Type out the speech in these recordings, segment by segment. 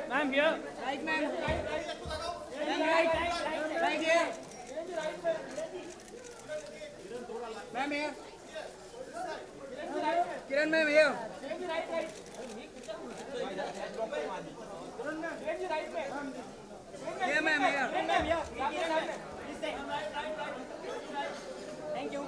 Ma'am, here. Right, ma'am. Right here. Ma'am, here. Kiran, ma'am, here. Here, ma'am, here. Thank you.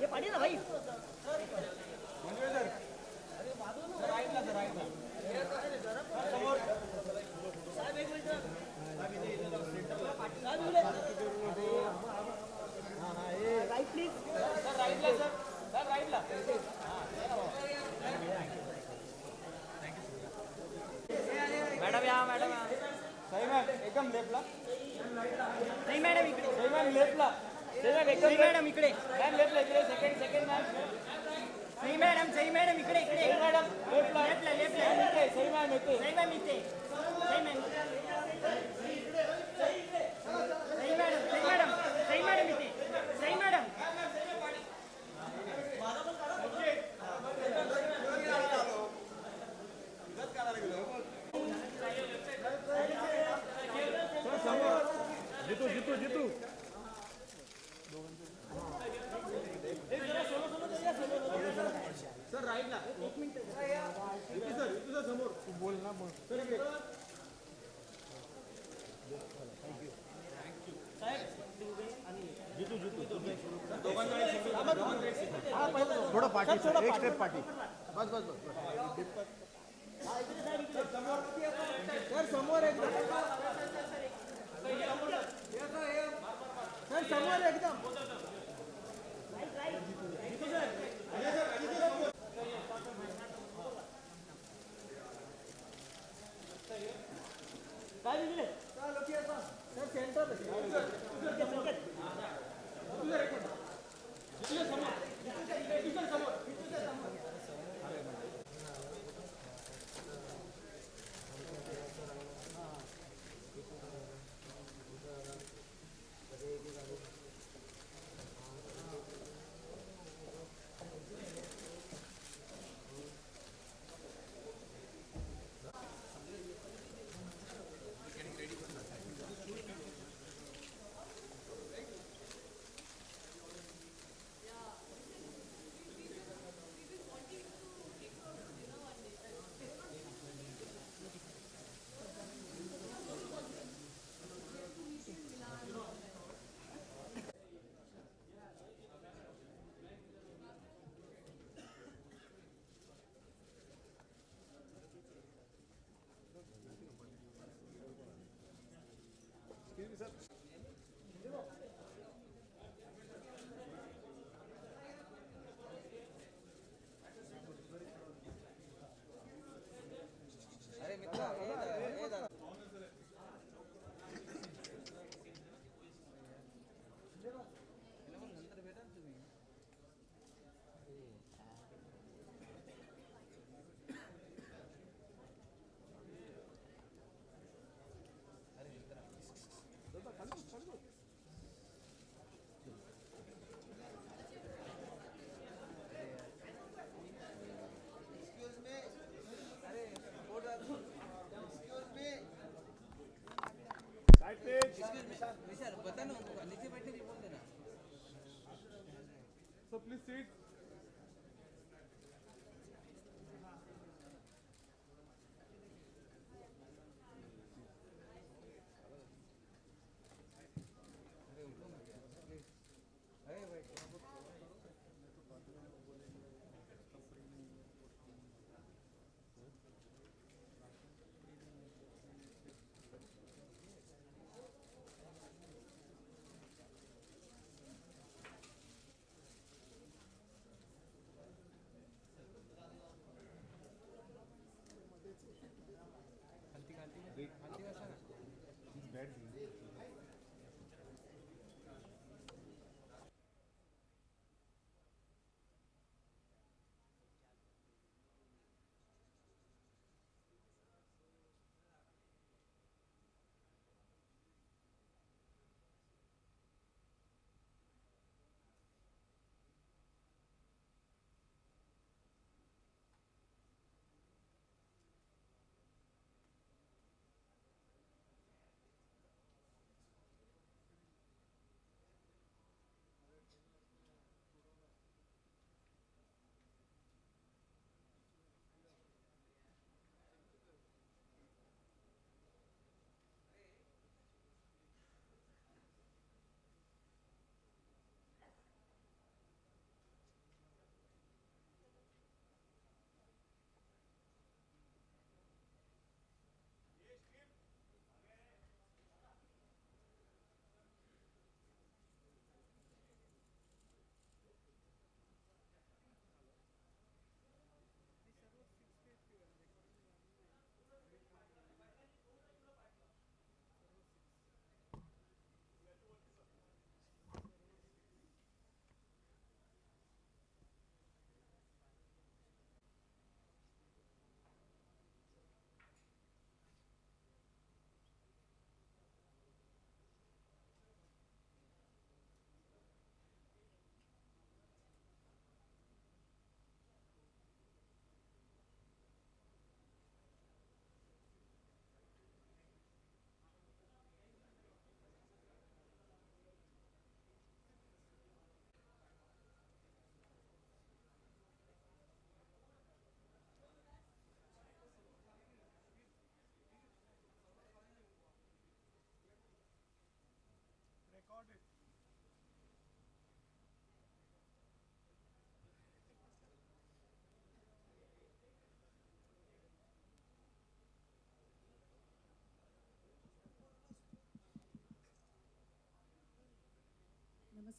ये पाड़ी ना भाई right please sir right ला sir right ला madam यहाँ सही मैम एकदम लेफ्टला नाही मॅडम इकडे सही मॅम लेफ्टला सही मॅम एकदम मॅडम इकडे मॅम लेफ्टला इकडे सेकंड मॅम सही मॅडम इकडे मॅडम लेफ्टला इकडे सही मॅम इथे सही मॅम इथे सही मॅडम इथे सही मॅडम जितू सर राईटला एक मिनिट सर समोर बोल ना बोल थोडं पाठी एक स्टेप पाठी बस सर समोर एकदम सर समोर एकदम काय दिले सर सेंटर बता ना नीचे बैठने की बोल देना सो प्लीज सीट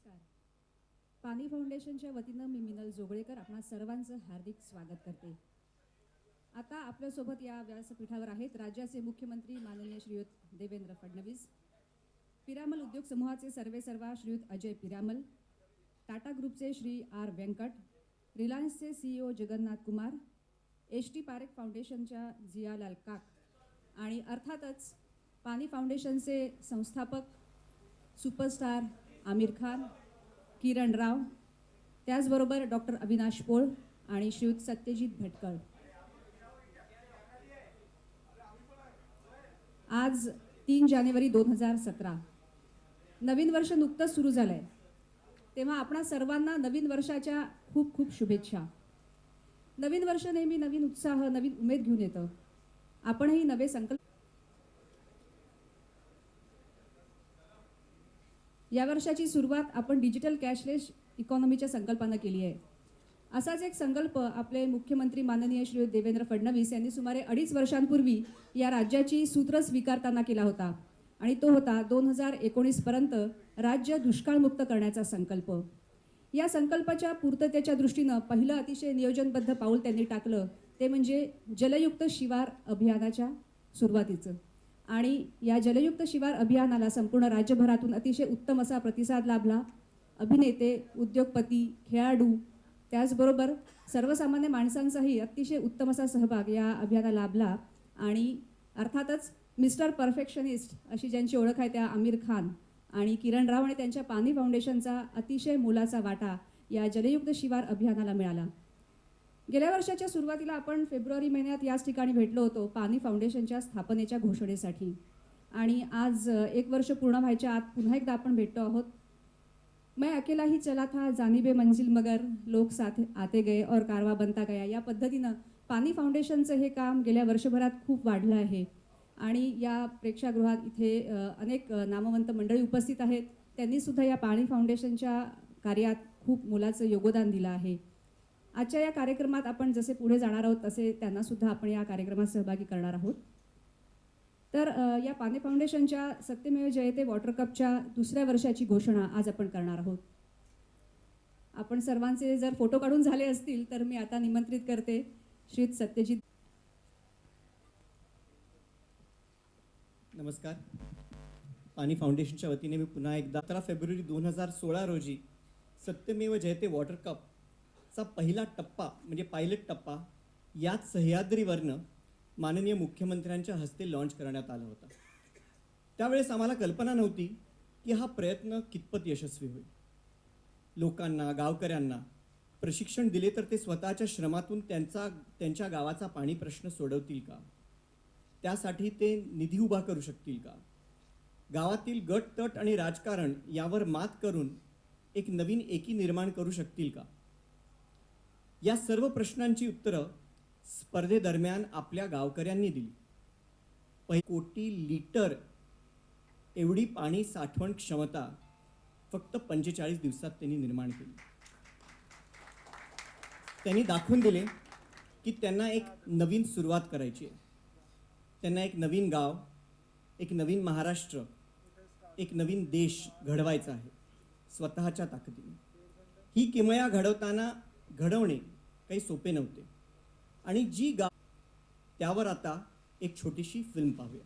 नमस्कार. पाणी फाउंडेशनच्या वतीनं मी मिनल जोगळेकर आपणा सर्वांचं हार्दिक स्वागत करते. आता आपल्यासोबत या व्यासपीठावर आहेत राज्याचे मुख्यमंत्री माननीय श्रीयुत देवेंद्र फडणवीस, पिरामल उद्योग समूहाचे सर्वेसर्वा श्रीयुत अजय पिरामल, टाटा ग्रुपचे श्री आर व्यंकट, रिलायन्सचे CEO जगन्नाथ कुमार, HT पारेख फाउंडेशनच्या जियालाल काक आणि अर्थातच पाणी फाउंडेशनचे संस्थापक सुपरस्टार आमिर खान, किरण राव, त्याचबरोबर डॉक्टर अविनाश पोळ आणि श्रीयुत सत्यजित भटकळ. आज 3 जानेवारी 2017 नवीन वर्ष नुकतंच सुरू झालंय, तेव्हा आपणा सर्वांना नवीन वर्षाच्या खूप खूप शुभेच्छा. नवीन वर्ष नेहमी नवीन उत्साह, नवीन उमेद घेऊन येतं. आपणही नवे संकल्प. या वर्षाची सुरुवात आपण डिजिटल कॅशलेस इकॉनॉमीच्या संकल्पानं केली आहे. असाच एक संकल्प आपले मुख्यमंत्री माननीय श्री देवेंद्र फडणवीस यांनी सुमारे 2.5 वर्षांपूर्वी या राज्याची सूत्र स्वीकारताना केला होता आणि तो होता 2019 पर्यंत राज्य दुष्काळमुक्त करण्याचा संकल्प. या संकल्पाच्या पूर्ततेच्या दृष्टीनं पहिलं अतिशय नियोजनबद्ध पाऊल त्यांनी टाकलं ते म्हणजे जलयुक्त शिवार अभियानाच्या सुरुवातीचं. आणि या जलयुक्त शिवार अभियानाला संपूर्ण राज्यभरातून अतिशय उत्तम असा प्रतिसाद लाभला. अभिनेते, उद्योगपती, खेळाडू, त्याचबरोबर सर्वसामान्य माणसांचाही अतिशय उत्तम असा सहभाग या अभियानाला लाभला. आणि अर्थातच मिस्टर परफेक्शनिस्ट अशी ज्यांची ओळख आहे त्या आमिर खान आणि किरण राव आणि त्यांच्या पाणी फाउंडेशनचा अतिशय मोलाचा वाटा या जलयुक्त शिवार अभियानाला मिळाला. गेल्या वर्षाच्या सुरुवातीला आपण फेब्रुवारी महिन्यात याच ठिकाणी भेटलो होतो पाणी फाउंडेशनच्या स्थापनेच्या घोषणेसाठी आणि आज 1 वर्ष पूर्ण व्हायच्या आत पुन्हा एकदा आपण भेटतो आहोत. मैं अकेला ही चला था जानिबे मंजिल मगर लोक साथ आते गए और कारवा बनता गया. या पद्धतीनं पाणी फाउंडेशनचं हे काम गेल्या वर्षभरात खूप वाढलं आहे आणि या प्रेक्षागृहात इथे अनेक नामवंत मंडळी उपस्थित आहेत. त्यांनीसुद्धा या पाणी फाउंडेशनच्या कार्यात खूप मोलाचं योगदान दिलं आहे. आजच्या या कार्यक्रमात आपण जसे पुढे जाणार आहोत तसे त्यांनासुद्धा आपण या कार्यक्रमात सहभागी करणार आहोत. तर या पाणी फाउंडेशनच्या सत्यमेव जयते वॉटर कपच्या 2ऱ्या वर्षाची घोषणा आज आपण करणार आहोत. आपण सर्वांचे जर फोटो काढून झाले असतील तर मी आता निमंत्रित करते श्री सत्यजित. नमस्कार. पाणी फाउंडेशनच्या वतीने मी पुन्हा एकदा 17 फेब्रुवारी 2016 रोजी सत्यमेव जयते वॉटर कपचा पहिला टप्पा म्हणजे पायलट टप्पा याच सह्याद्रीवरनं माननीय मुख्यमंत्र्यांच्या हस्ते लॉन्च करण्यात आला होता. त्यावेळेस आम्हाला कल्पना नव्हती की हा प्रयत्न कितपत यशस्वी होईल. लोकांना, गावकऱ्यांना प्रशिक्षण दिले तर ते स्वतःच्या श्रमातून त्यांच्या गावाचा पाणी प्रश्न सोडवतील का, त्यासाठी ते निधी उभा करू शकतील का, गावातील गट तट आणि राजकारण यावर मात करून एक नवीन एकी निर्माण करू शकतील का, या सर्व प्रश्नांची उत्तरं स्पर्धेदरम्यान आपल्या गावकऱ्यांनी दिली. 1 कोटी लिटर एवढी पाणी साठवण क्षमता फक्त 45 दिवसात त्यांनी निर्माण केली. त्यांनी दाखवून दिले की त्यांना एक नवीन सुरुवात करायची आहे. त्यांना एक नवीन गाव, एक नवीन महाराष्ट्र, एक नवीन देश घडवायचा आहे स्वतःच्या ताकदीने. ही किमया घडवणे काही सोपे नव्हते आणि जी गाव त्यावर आता एक छोटीशी फिल्म पाहूया.